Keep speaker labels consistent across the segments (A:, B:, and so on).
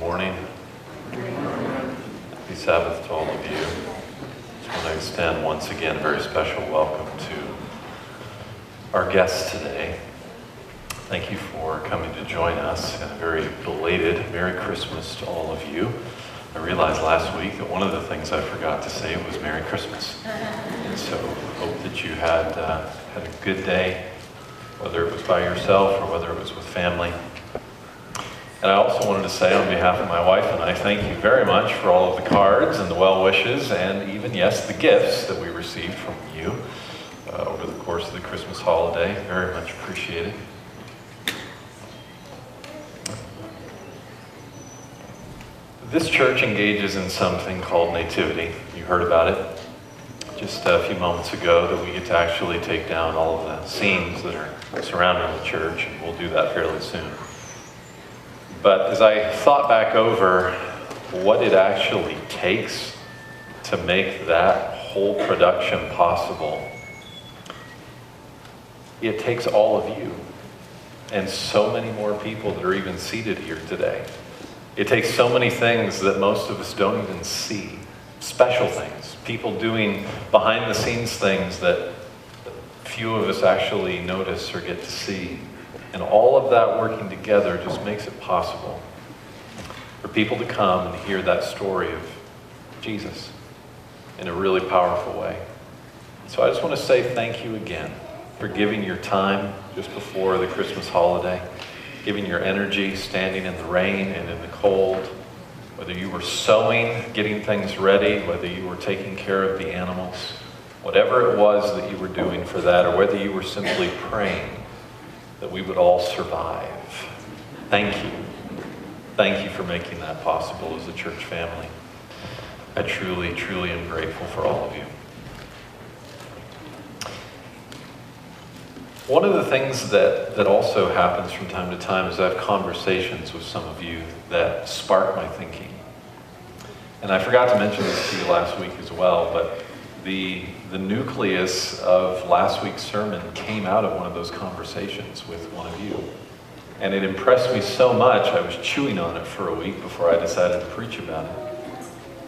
A: morning. Happy Sabbath to all of you. I just want to extend once again a very special welcome to our guests today. Thank you for coming to join us, and a very belated Merry Christmas to all of you. I realized last week that one of the things I forgot to say was Merry Christmas. And so hope that you had a good day, whether it was by yourself or whether it was with family. And I also wanted to say on behalf of my wife and I, thank you very much for all of the cards and the well wishes and even, yes, the gifts that we received from you over the course of the Christmas holiday. Very much appreciated. This church engages in something called Nativity. You heard about it just a few moments ago, that we get to actually take down all of the scenes that are surrounding the church, and we'll do that fairly soon. But as I thought back over what it actually takes to make that whole production possible, it takes all of you and so many more people that are even seated here today. It takes so many things that most of us don't even see. Special things, people doing behind the scenes things that few of us actually notice or get to see. And all of that working together just makes it possible for people to come and hear that story of Jesus in a really powerful way. So I just want to say thank you again for giving your time just before the Christmas holiday, giving your energy, standing in the rain and in the cold, whether you were sewing, getting things ready, whether you were taking care of the animals, whatever it was that you were doing for that, or whether you were simply praying that we would all survive. Thank you. Thank you for making that possible as a church family. I truly, truly am grateful for all of you. One of the things that also happens from time to time is I have conversations with some of you that spark my thinking. And I forgot to mention this to you last week as well, but the nucleus of last week's sermon came out of one of those conversations with one of you. And it impressed me so much, I was chewing on it for a week before I decided to preach about it.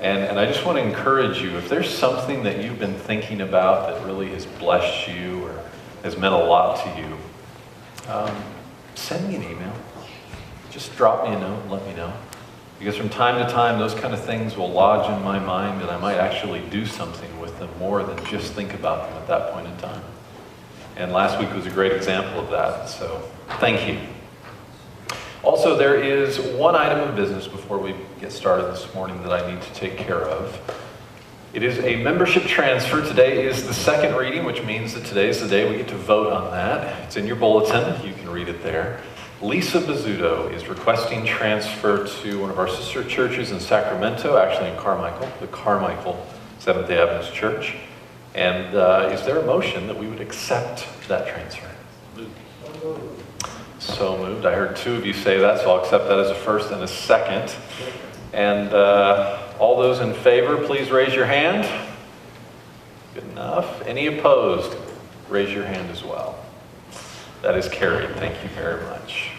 A: And I just want to encourage you, if there's something that you've been thinking about that really has blessed you or has meant a lot to you, send me an email. Just drop me a note and let me know. Because from time to time, those kind of things will lodge in my mind, and I might actually do something with them more than just think about them at that point in time. And last week was a great example of that, so thank you. Also, there is one item of business before we get started this morning that I need to take care of. It is a membership transfer. Today is the second reading, which means that today is the day we get to vote on that. It's in your bulletin. You can read it there. Lisa Bizzuto is requesting transfer to one of our sister churches in Sacramento, actually in Carmichael, the Carmichael Seventh-day Adventist Church. And is there a motion that we would accept that transfer? So moved. I heard two of you say that, so I'll accept that as a first and a second. And all those in favor, please raise your hand. Good enough. Any opposed? Raise your hand as well. That is carried. Thank you very much.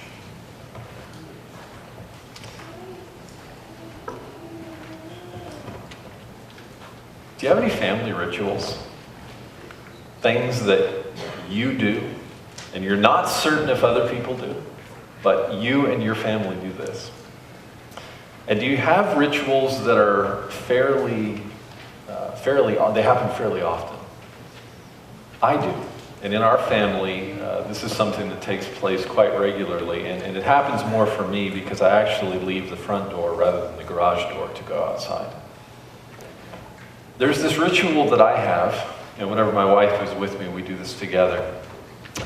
A: Do you have any family rituals? Things that you do, and you're not certain if other people do, but you and your family do this? And do you have rituals that are they happen fairly often? I do. And in our family, this is something that takes place quite regularly, and it happens more for me because I actually leave the front door rather than the garage door to go outside. There's this ritual that I have, and whenever my wife is with me, we do this together.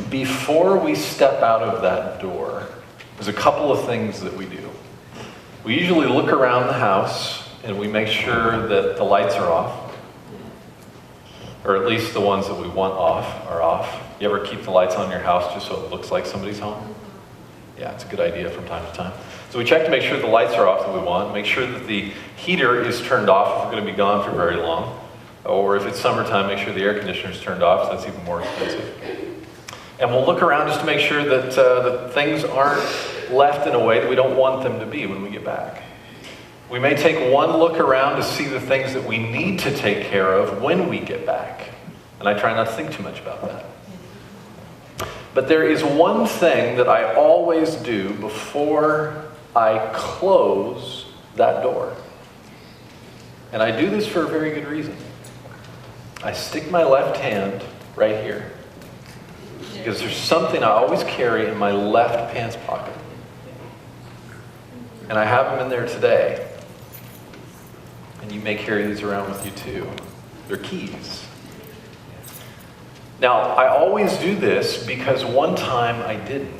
A: Before we step out of that door, there's a couple of things that we do. We usually look around the house and we make sure that the lights are off, or at least the ones that we want off are off. You ever keep the lights on in your house just so it looks like somebody's home? Yeah, it's a good idea from time to time. So we check to make sure the lights are off that we want, make sure that the heater is turned off if we're going to be gone for very long, or if it's summertime, make sure the air conditioner is turned off, so that's even more expensive. And we'll look around just to make sure that things aren't left in a way that we don't want them to be when we get back. We may take one look around to see the things that we need to take care of when we get back. And I try not to think too much about that. But there is one thing that I always do before I close that door. And I do this for a very good reason. I stick my left hand right here. Because there's something I always carry in my left pants pocket. And I have them in there today. And you may carry these around with you too. They're keys. Now, I always do this because one time I didn't.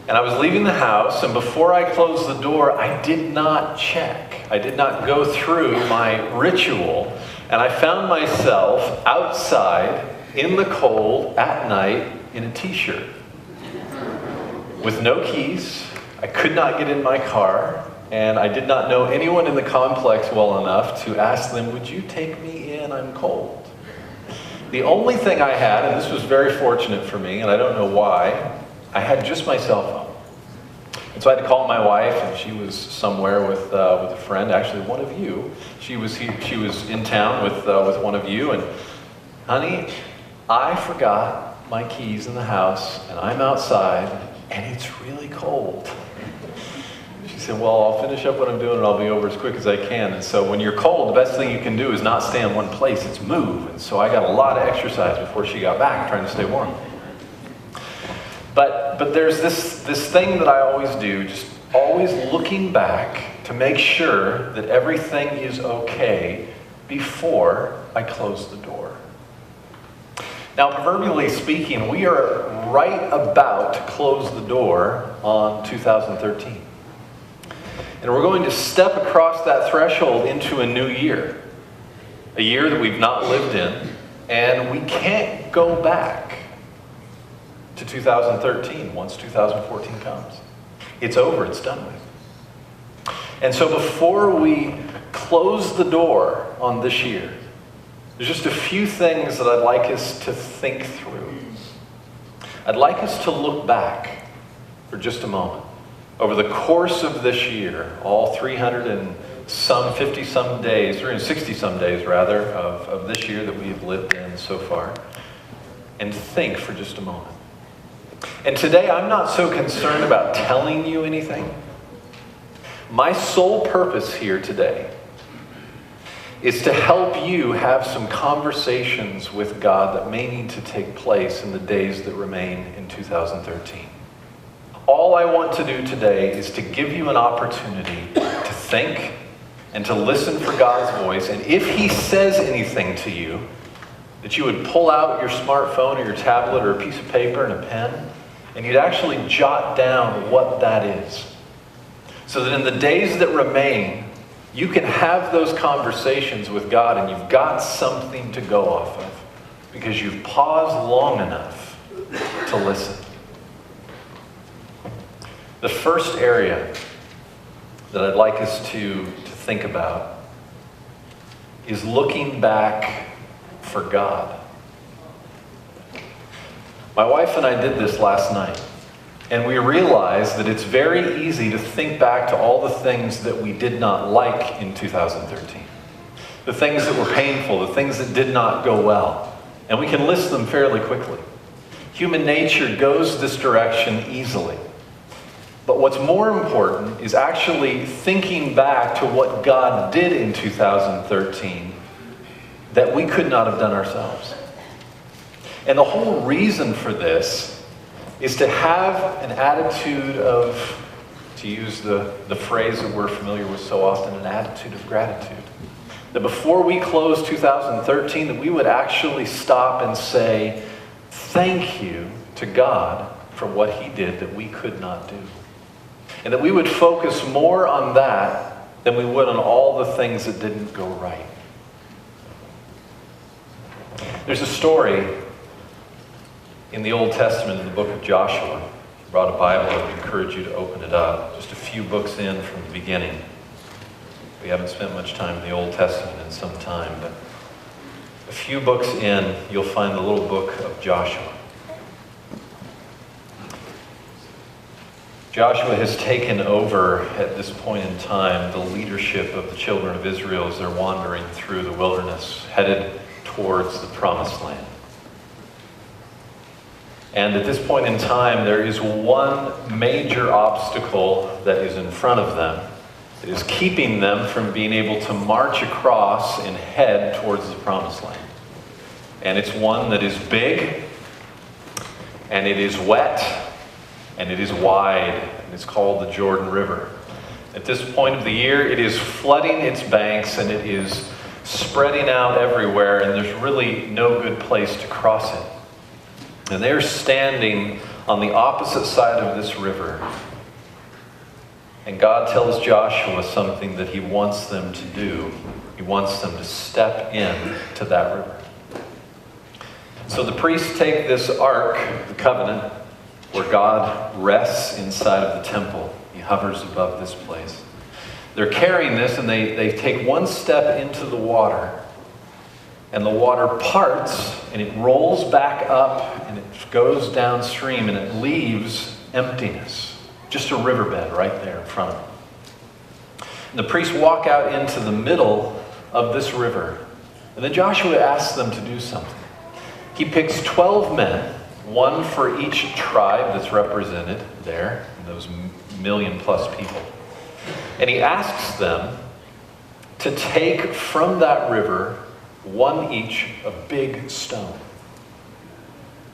A: And I was leaving the house, and before I closed the door, I did not check. I did not go through my ritual, and I found myself outside in the cold at night in a t-shirt with no keys. I could not get in my car, and I did not know anyone in the complex well enough to ask them, would you take me in? I'm cold. The only thing I had, and this was very fortunate for me, and I don't know why, I had just my cell phone. And so I had to call my wife, and she was somewhere with a friend, actually one of you. She was in town with one of you, and honey, I forgot my keys in the house, and I'm outside, and it's really cold. She said, well, I'll finish up what I'm doing, and I'll be over as quick as I can. And so when you're cold, the best thing you can do is not stay in one place, it's move. And so I got a lot of exercise before she got back, trying to stay warm. But there's this thing that I always do, just always looking back to make sure that everything is okay before I close the door. Now, proverbially speaking, we are right about to close the door on 2013. And we're going to step across that threshold into a new year. A year that we've not lived in, and we can't go back to 2013 once 2014 comes. It's over, it's done with. And so before we close the door on this year, there's just a few things that I'd like us to think through. I'd like us to look back for just a moment. Over the course of this year, all 360 some days rather, of this year that we've lived in so far, and think for just a moment. And today, I'm not so concerned about telling you anything. My sole purpose here today is to help you have some conversations with God that may need to take place in the days that remain in 2013. All I want to do today is to give you an opportunity to think and to listen for God's voice. And if He says anything to you, that you would pull out your smartphone or your tablet or a piece of paper and a pen, and you'd actually jot down what that is. So that in the days that remain, you can have those conversations with God and you've got something to go off of because you've paused long enough to listen. The first area that I'd like us to think about is looking back for God. My wife and I did this last night, and we realized that it's very easy to think back to all the things that we did not like in 2013. The things that were painful, the things that did not go well. And we can list them fairly quickly. Human nature goes this direction easily. But what's more important is actually thinking back to what God did in 2013 that we could not have done ourselves. And the whole reason for this is to have an attitude of, to use the phrase that we're familiar with so often, an attitude of gratitude. That before we close 2013, that we would actually stop and say, thank you to God for what He did that we could not do. And that we would focus more on that than we would on all the things that didn't go right. There's a story in the Old Testament, in the book of Joshua. If you brought a Bible, I would encourage you to open it up. Just a few books in from the beginning. We haven't spent much time in the Old Testament in some time, but a few books in, you'll find the little book of Joshua. Joshua has taken over at this point in time the leadership of the children of Israel as they're wandering through the wilderness, headed towards the promised land. And at this point in time, there is one major obstacle that is in front of them. It is keeping them from being able to march across and head towards the promised land. And it's one that is big, and it is wet, and it is wide, and it's called the Jordan River. At this point of the year, it is flooding its banks, and it is spreading out everywhere, and there's really no good place to cross it. And they're standing on the opposite side of this river. And God tells Joshua something that he wants them to do. He wants them to step in to that river. So the priests take this ark, the covenant, where God rests inside of the temple. He hovers above this place. They're carrying this, and they take one step into the water. And the water parts, and it rolls back up, and it goes downstream, and it leaves emptiness. Just a riverbed right there in front of them. And the priests walk out into the middle of this river. And then Joshua asks them to do something. He picks 12 men, one for each tribe that's represented there, those million-plus people. And he asks them to take from that river one each a big stone.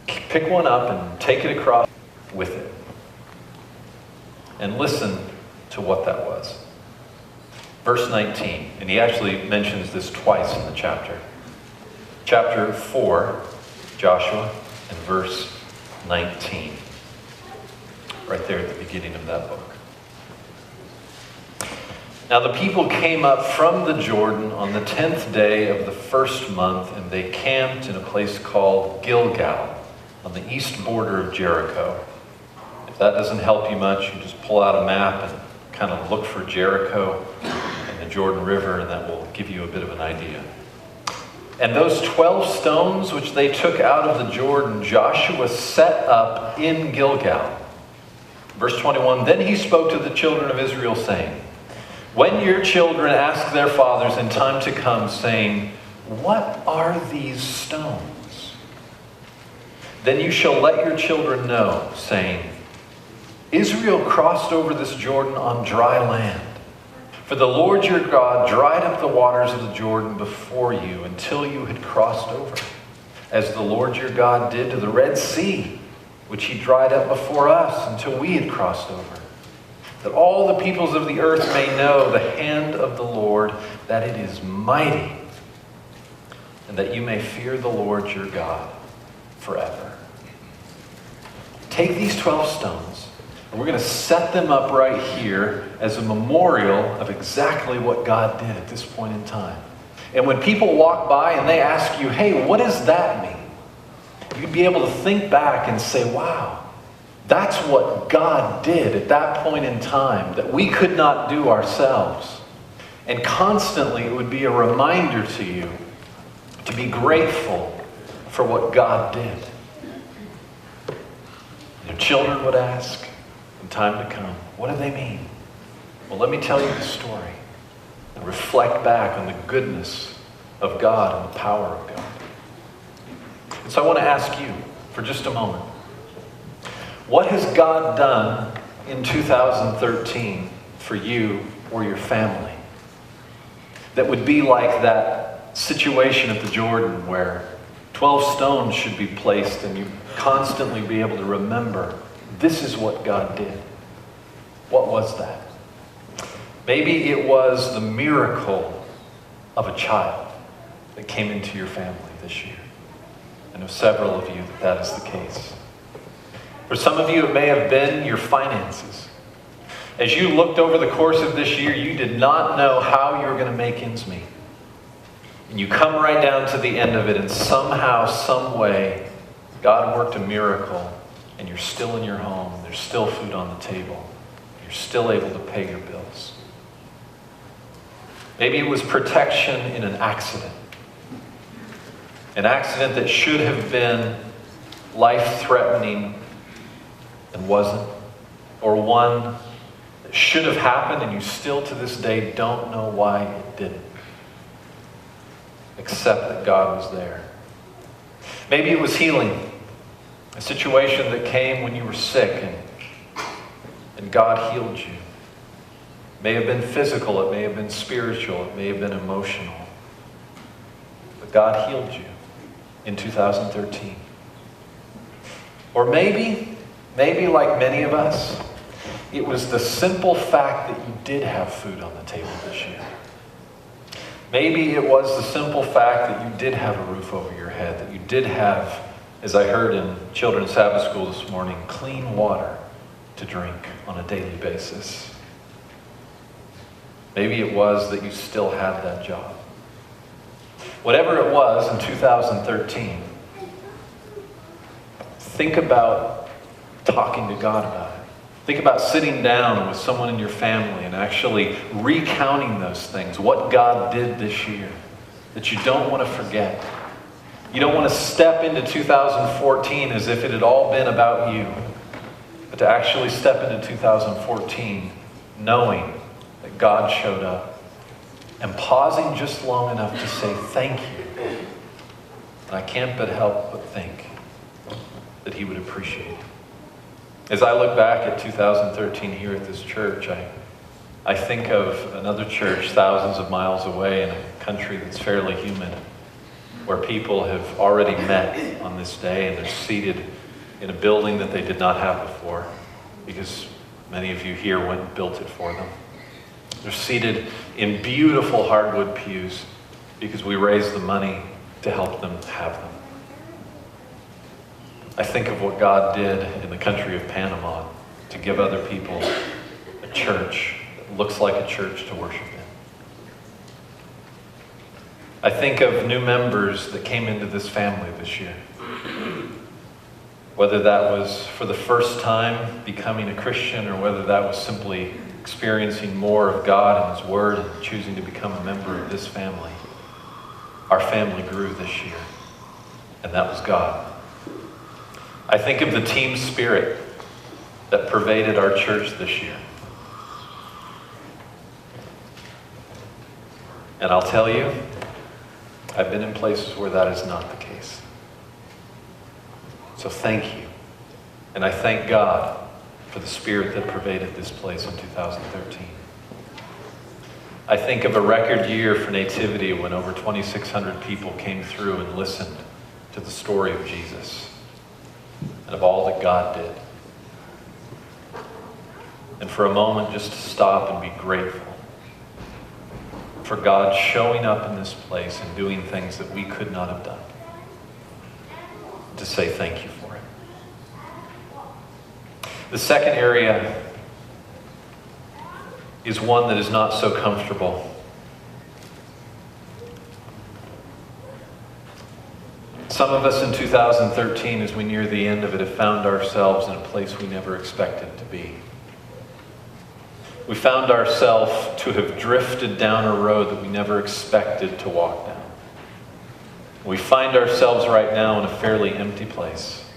A: Pick one up and take it across with it. And listen to what that was. Verse 19, and he actually mentions this twice in the chapter. Chapter 4, Joshua, and verse 19. Right there at the beginning of that book. Now the people came up from the Jordan on the 10th day of the first month, and they camped in a place called Gilgal on the east border of Jericho. If that doesn't help you much, you just pull out a map and kind of look for Jericho and the Jordan River, and that will give you a bit of an idea. And those 12 stones which they took out of the Jordan, Joshua set up in Gilgal. Verse 21, then he spoke to the children of Israel, saying, when your children ask their fathers in time to come, saying, what are these stones? Then you shall let your children know, saying, Israel crossed over this Jordan on dry land. For the Lord your God dried up the waters of the Jordan before you until you had crossed over, as the Lord your God did to the Red Sea, which he dried up before us until we had crossed over. That all the peoples of the earth may know the hand of the Lord, that it is mighty, and that you may fear the Lord your God forever. Take these 12 stones, and we're going to set them up right here as a memorial of exactly what God did at this point in time. And when people walk by and they ask you, hey, what does that mean? You'd be able to think back and say, wow, that's what God did at that point in time that we could not do ourselves. And constantly it would be a reminder to you to be grateful for what God did. Your children would ask in time to come, what do they mean? Well, let me tell you the story and reflect back on the goodness of God and the power of God. And so I want to ask you for just a moment, what has God done in 2013 for you or your family that would be like that situation at the Jordan where 12 stones should be placed and you constantly be able to remember, this is what God did? What was that? Maybe it was the miracle of a child that came into your family this year. I know several of you that is the case. For some of you, it may have been your finances. As you looked over the course of this year, you did not know how you were going to make ends meet. And you come right down to the end of it, and somehow, some way, God worked a miracle, and you're still in your home. There's still food on the table. You're still able to pay your bills. Maybe it was protection in an accident. An accident that should have been life-threatening and wasn't. or one that should have happened and you still to this day don't know why it didn't, except that God was there. Maybe it was healing, a situation that came when you were sick and God healed you. It may have been physical, it may have been spiritual, it may have been emotional. But God healed you in 2013. Or maybe like many of us, it was the simple fact that you did have food on the table this year. Maybe it was the simple fact that you did have a roof over your head, that you did have, as I heard in Children's Sabbath School this morning, clean water to drink on a daily basis. Maybe it was that you still had that job. Whatever it was in 2013, think about talking to God about it. Think about sitting down with someone in your family and actually recounting those things, what God did this year, that you don't want to forget. You don't want to step into 2014 as if it had all been about you, but to actually step into 2014 knowing that God showed up and pausing just long enough to say thank you. And I can't but help but think that He would appreciate it. As I look back at 2013 here at this church, I think of another church thousands of miles away in a country that's fairly humid, where people have already met on this day and they're seated in a building that they did not have before, because many of you here went and built it for them. They're seated in beautiful hardwood pews because we raised the money to help them have them. I think of what God did in the country of Panama to give other people a church that looks like a church to worship in. I think of new members that came into this family this year. Whether that was for the first time becoming a Christian, or whether that was simply experiencing more of God and His Word and choosing to become a member of this family. Our family grew this year, and that was God. I think of the team spirit that pervaded our church this year. And I'll tell you, I've been in places where that is not the case. So thank you. And I thank God for the spirit that pervaded this place in 2013. I think of a record year for Nativity when over 2,600 people came through and listened to the story of Jesus and of all that God did. And for a moment just to stop and be grateful for God showing up in this place and doing things that we could not have done. To say thank you for it. The second area is one that is not so comfortable. Some of us in 2013, as we near the end of it, have found ourselves in a place we never expected to be. We found ourselves to have drifted down a road that we never expected to walk down. We find ourselves right now in a fairly empty place,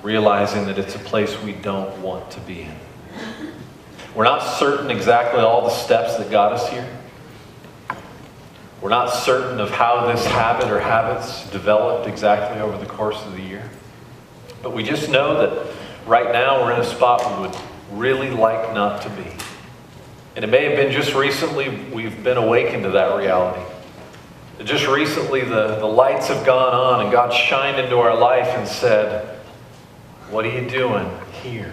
A: realizing that it's a place we don't want to be in. We're not certain exactly all the steps that got us here. We're not certain of how this habit or habits developed exactly over the course of the year. But we just know that right now we're in a spot we would really like not to be. And it may have been just recently we've been awakened to that reality. Just recently the lights have gone on and God shined into our life and said, "What are you doing here?"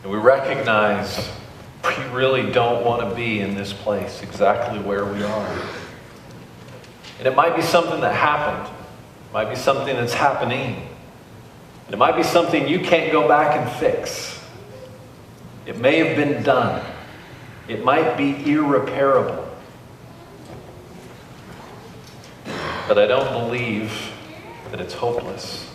A: And we recognize we really don't want to be in this place exactly where we are. And it might be something that happened. It might be something that's happening. And it might be something you can't go back and fix. It may have been done. It might be irreparable. But I don't believe that it's hopeless.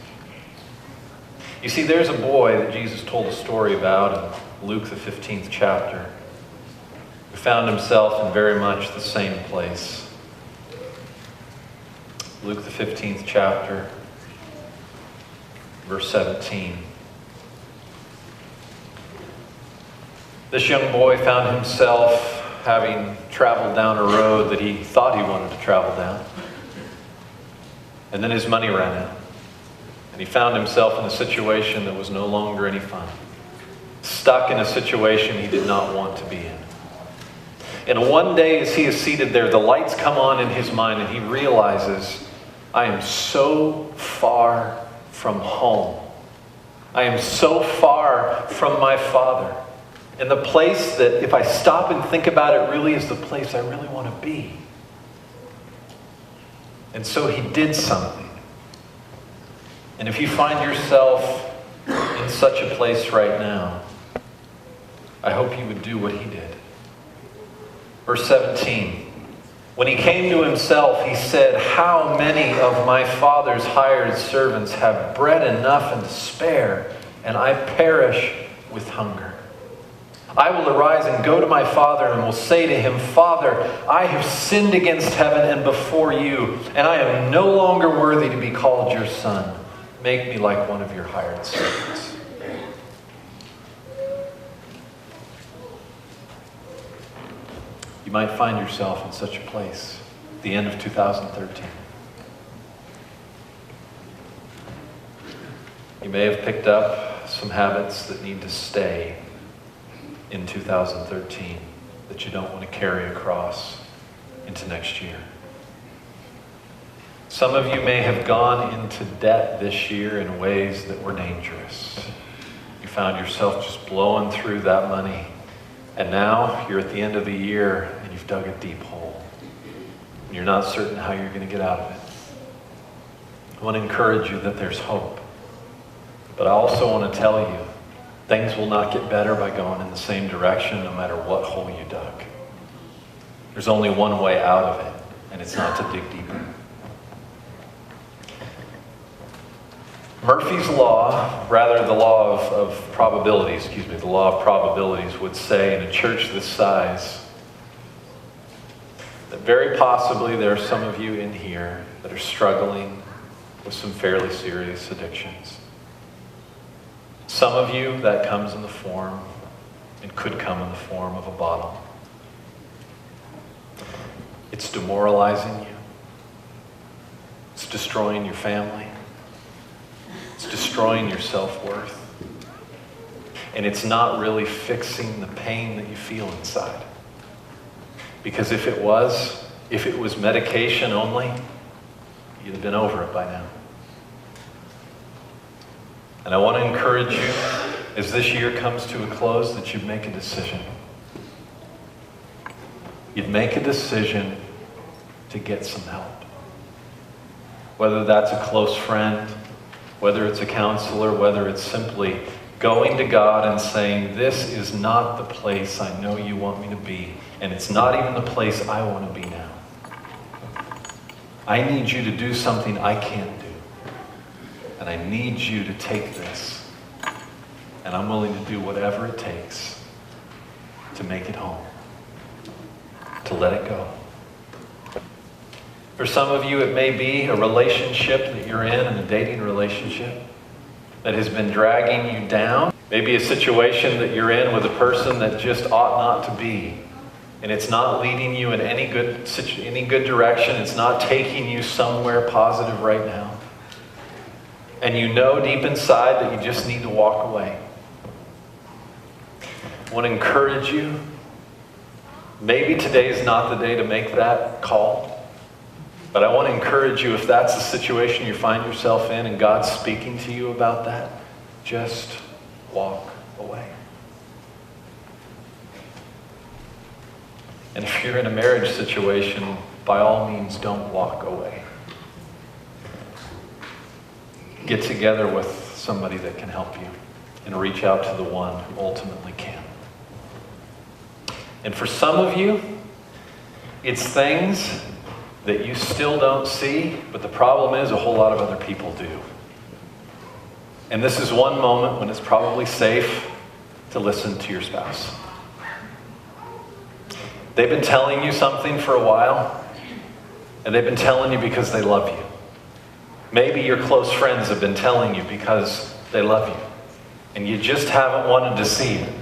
A: You see, there's a boy that Jesus told a story about in Luke the 15th chapter, who found himself in very much the same place. Luke the 15th chapter, verse 17. This young boy found himself having traveled down a road that he thought he wanted to travel down. And then his money ran out. And he found himself in a situation that was no longer any fun. Stuck in a situation he did not want to be in. And one day as he is seated there, the lights come on in his mind and he realizes, I am so far from home. I am so far from my Father. And the place that, if I stop and think about it, really is the place I really want to be. And so he did something. And if you find yourself in such a place right now, I hope you would do what he did. Verse 17. When he came to himself, he said, how many of my father's hired servants have bread enough and to spare, and I perish with hunger? I will arise and go to my father and will say to him, Father, I have sinned against heaven and before you, and I am no longer worthy to be called your son. Make me like one of your hired servants. You might find yourself in such a place at the end of 2013. You may have picked up some habits that need to stay in 2013 that you don't want to carry across into next year. Some of you may have gone into debt this year in ways that were dangerous. You found yourself just blowing through that money. And now you're at the end of the year and you've dug a deep hole. And you're not certain how you're going to get out of it. I want to encourage you that there's hope. But I also want to tell you, things will not get better by going in the same direction no matter what hole you dug. There's only one way out of it, and it's not to dig deeper. Murphy's Law, rather the law of probabilities, the law of probabilities would say in a church this size that very possibly there are some of you in here that are struggling with some fairly serious addictions. Some of you, that comes in the form, and could come in the form of a bottle. It's demoralizing you. It's destroying your family. It's destroying your self-worth. And it's not really fixing the pain that you feel inside. Because if it was medication only, you'd have been over it by now. And I want to encourage you, as this year comes to a close, that you make a decision. You'd make a decision to get some help. Whether that's a close friend, whether it's a counselor, whether it's simply going to God and saying, this is not the place I know you want me to be, and it's not even the place I want to be now. I need you to do something I can't do. And I need you to take this. And I'm willing to do whatever it takes to make it home. To let it go. For some of you, it may be a relationship that you're in a dating relationship, that has been dragging you down. Maybe a situation that you're in with a person that just ought not to be. And it's not leading you in any good direction. It's not taking you somewhere positive right now. And you know deep inside that you just need to walk away. I want to encourage you. Maybe today is not the day to make that call. But I want to encourage you, if that's the situation you find yourself in and God's speaking to you about that, just walk away. And if you're in a marriage situation, by all means, don't walk away. Get together with somebody that can help you and reach out to the one who ultimately can. And for some of you, it's things that you still don't see, but the problem is a whole lot of other people do. And this is one moment when it's probably safe to listen to your spouse. They've been telling you something for a while, and they've been telling you because they love you. Maybe your close friends have been telling you because they love you, and you just haven't wanted to see it.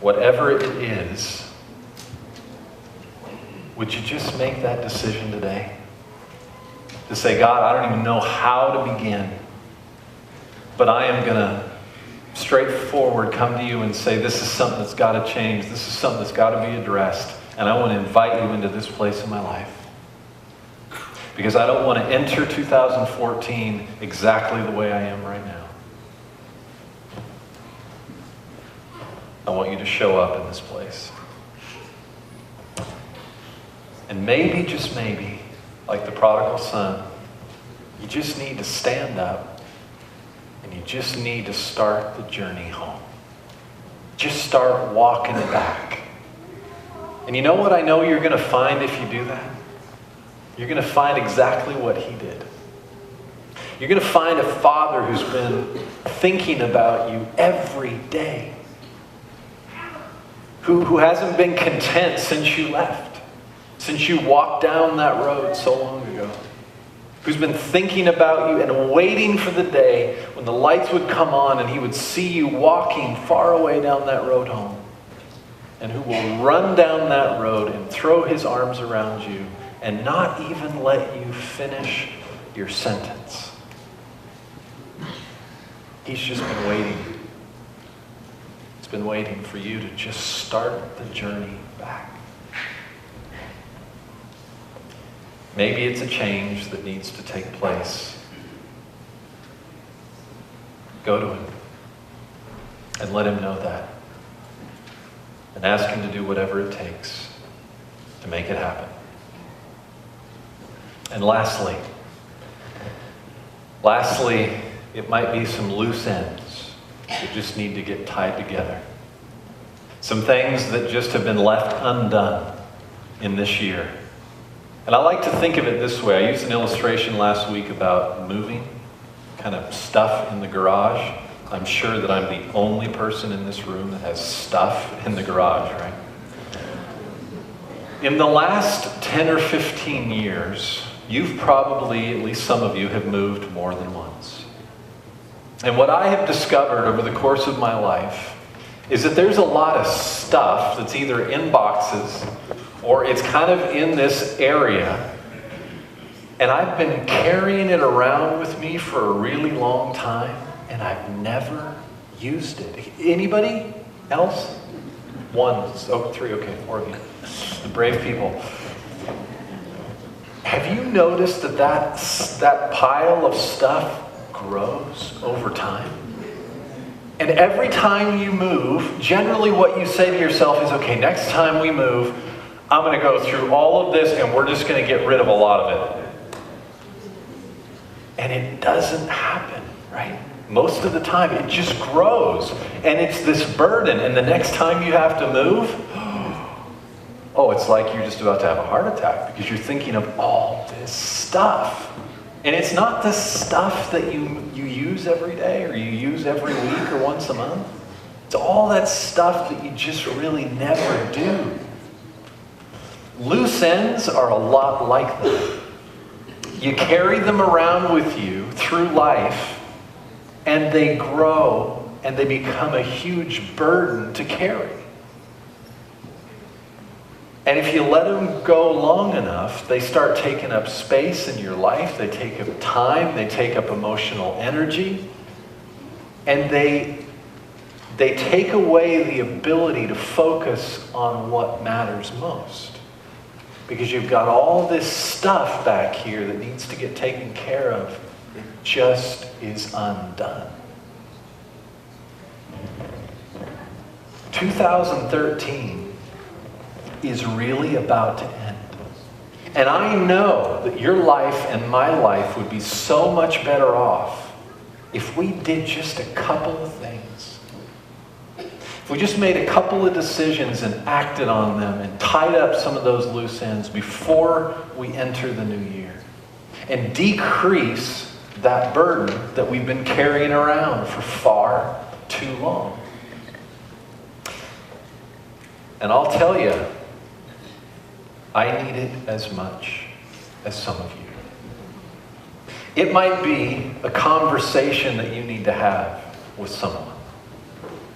A: whatever it is, would you just make that decision today? To say, God, I don't even know how to begin, but I am going to straightforward come to you and say, this is something that's got to change. This is something that's got to be addressed. And I want to invite you into this place in my life. Because I don't want to enter 2014 exactly the way I am right now. I want you to show up in this place. And maybe, just maybe, like the prodigal son, you just need to stand up and you just need to start the journey home. Just start walking it back. And you know what I know you're going to find if you do that? You're going to find exactly what he did. You're going to find a father who's been thinking about you every day. Who hasn't been content since you left. Since you walked down that road so long ago. Who's been thinking about you and waiting for the day when the lights would come on and he would see you walking far away down that road home. And who will run down that road and throw his arms around you and not even let you finish your sentence. He's just been waiting. He's been waiting for you to just start the journey back. Maybe it's a change that needs to take place. Go to him and let him know that. And ask him to do whatever it takes to make it happen. And lastly, it might be some loose ends that just need to get tied together. Some things that just have been left undone in this year. And I like to think of it this way. I used an illustration last week about moving, kind of stuff in the garage. I'm sure that I'm the only person in this room that has stuff in the garage, right? In the last 10 or 15 years, you've probably, at least some of you, have moved more than once. And what I have discovered over the course of my life is that there's a lot of stuff that's either in boxes or it's kind of in this area. And I've been carrying it around with me for a really long time, and I've never used it. Anybody else? One, three, okay, 4 of you. The brave people. Have you noticed that pile of stuff grows over time? And every time you move, generally what you say to yourself is, okay, next time we move, I'm going to go through all of this and we're just going to get rid of a lot of it. And it doesn't happen, right? Most of the time it just grows. And it's this burden. And the next time you have to move, it's like you're just about to have a heart attack because you're thinking of all this stuff. And it's not the stuff that you use every day or you use every week or once a month. It's all that stuff that you just really never do. Loose ends are a lot like that. You carry them around with you through life, and they grow, and they become a huge burden to carry. And if you let them go long enough, they start taking up space in your life, they take up time, they take up emotional energy, and they take away the ability to focus on what matters most. Because you've got all this stuff back here that needs to get taken care of. It just is undone. 2013 is really about to end. And I know that your life and my life would be so much better off if we did just a couple of things. If we just made a couple of decisions and acted on them and tied up some of those loose ends before we enter the new year and decrease that burden that we've been carrying around for far too long. And I'll tell you, I need it as much as some of you. It might be a conversation that you need to have with someone.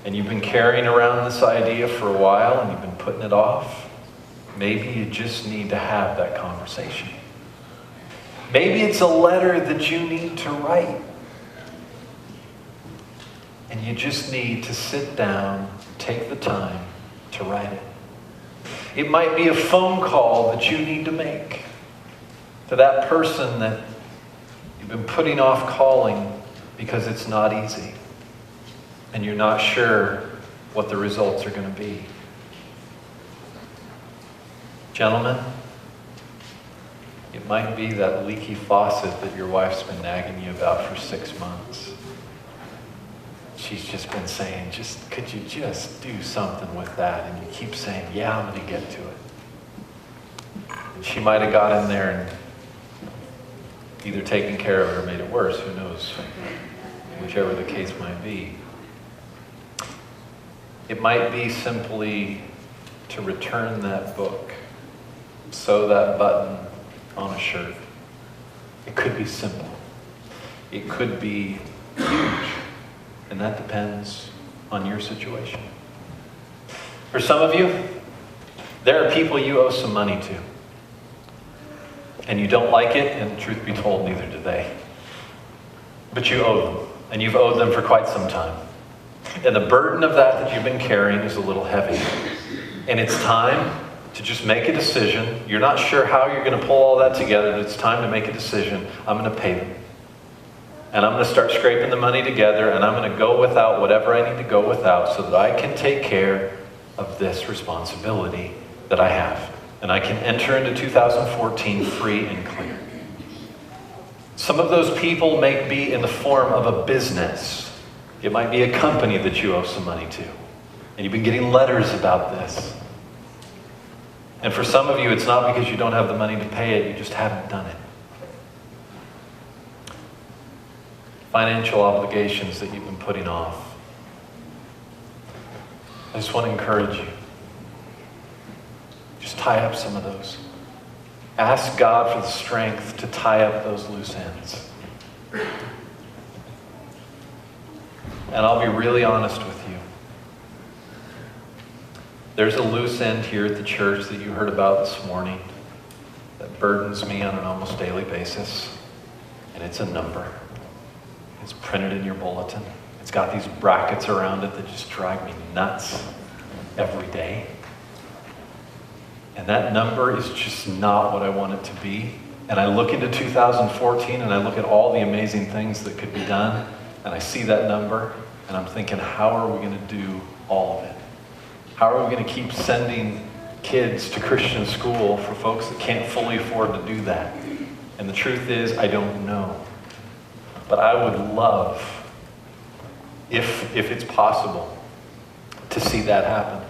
A: and you've been carrying around this idea for a while and you've been putting it off, maybe you just need to have that conversation. Maybe it's a letter that you need to write. And you just need to sit down, take the time to write it. It might be a phone call that you need to make to that person that you've been putting off calling because it's not easy. And you're not sure what the results are going to be. Gentlemen, it might be that leaky faucet that your wife's been nagging you about for 6 months. She's just been saying, could you just do something with that? And you keep saying, yeah, I'm going to get to it. And she might have got in there and either taken care of it or made it worse. Who knows? Whichever the case might be. It might be simply to return that book, sew that button on a shirt. It could be simple. It could be huge. And that depends on your situation. For some of you, there are people you owe some money to. And you don't like it, and truth be told, neither do they. But you owe them, and you've owed them for quite some time. And the burden of that you've been carrying is a little heavy. And it's time to just make a decision. You're not sure how you're going to pull all that together, but it's time to make a decision. I'm going to pay them. And I'm going to start scraping the money together, and I'm going to go without whatever I need to go without so that I can take care of this responsibility that I have. And I can enter into 2014 free and clear. Some of those people may be in the form of a business. It might be a company that you owe some money to. And you've been getting letters about this. And for some of you, it's not because you don't have the money to pay it, you just haven't done it. Financial obligations that you've been putting off. I just want to encourage you. Just tie up some of those. Ask God for the strength to tie up those loose ends. And I'll be really honest with you. There's a loose end here at the church that you heard about this morning that burdens me on an almost daily basis. And it's a number. It's printed in your bulletin. It's got these brackets around it that just drive me nuts every day. And that number is just not what I want it to be. And I look into 2014 and I look at all the amazing things that could be done. And I see that number and I'm thinking, how are we going to do all of it? How are we going to keep sending kids to Christian school for folks that can't fully afford to do that? And the truth is, I don't know. But I would love, if it's possible, to see that happen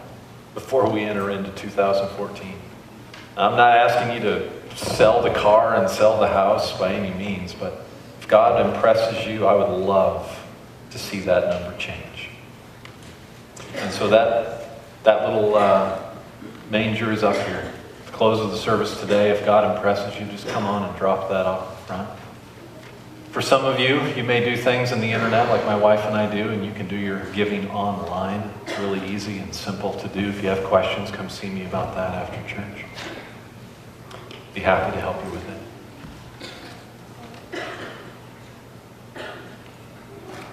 A: before we enter into 2014. I'm not asking you to sell the car and sell the house by any means, but if God impresses you, I would love to see that number change. And so that little manger is up here. At the close of the service today, if God impresses you, just come on and drop that off front. For some of you, you may do things on the internet like my wife and I do, and you can do your giving online. It's really easy and simple to do. If you have questions, come see me about that after church. Be happy to help you with it.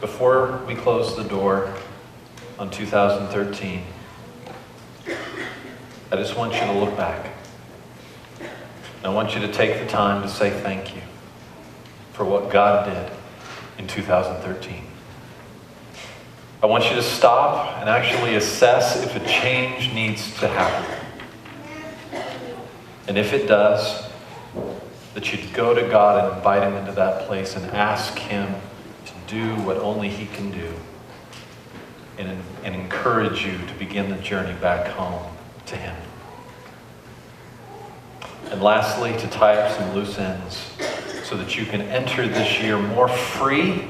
A: Before we close the door on 2013, I just want you to look back. And I want you to take the time to say thank you for what God did in 2013. I want you to stop and actually assess if a change needs to happen. And if it does, that you'd go to God and invite Him into that place and ask Him to do what only He can do and encourage you to begin the journey back home to Him. And lastly, to tie up some loose ends so that you can enter this year more free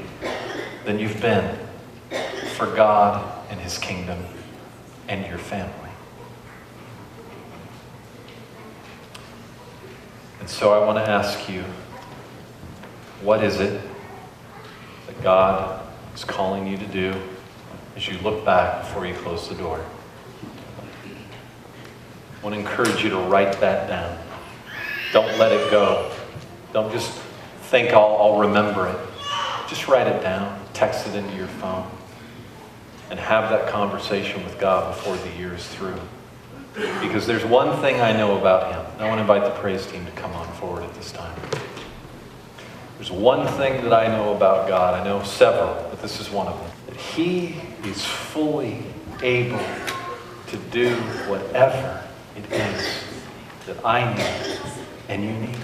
A: than you've been for God and His kingdom and your family. And so I want to ask you, what is it that God is calling you to do as you look back before you close the door. I want to encourage you to write that down. Don't let it go. Don't just think I'll remember it. Just write it down, text it into your phone, and have that conversation with God before the year is through. Because there's one thing I know about him. I want to invite the praise team to come on forward at this time. There's one thing that I know about God. I know several, but this is one of them. That he is fully able to do whatever it is that I need and you need.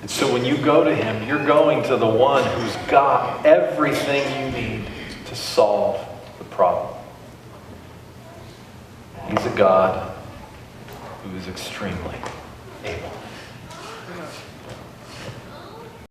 A: And so when you go to him, you're going to the one who's got everything you need to solve the problem. He's a God who is extremely able.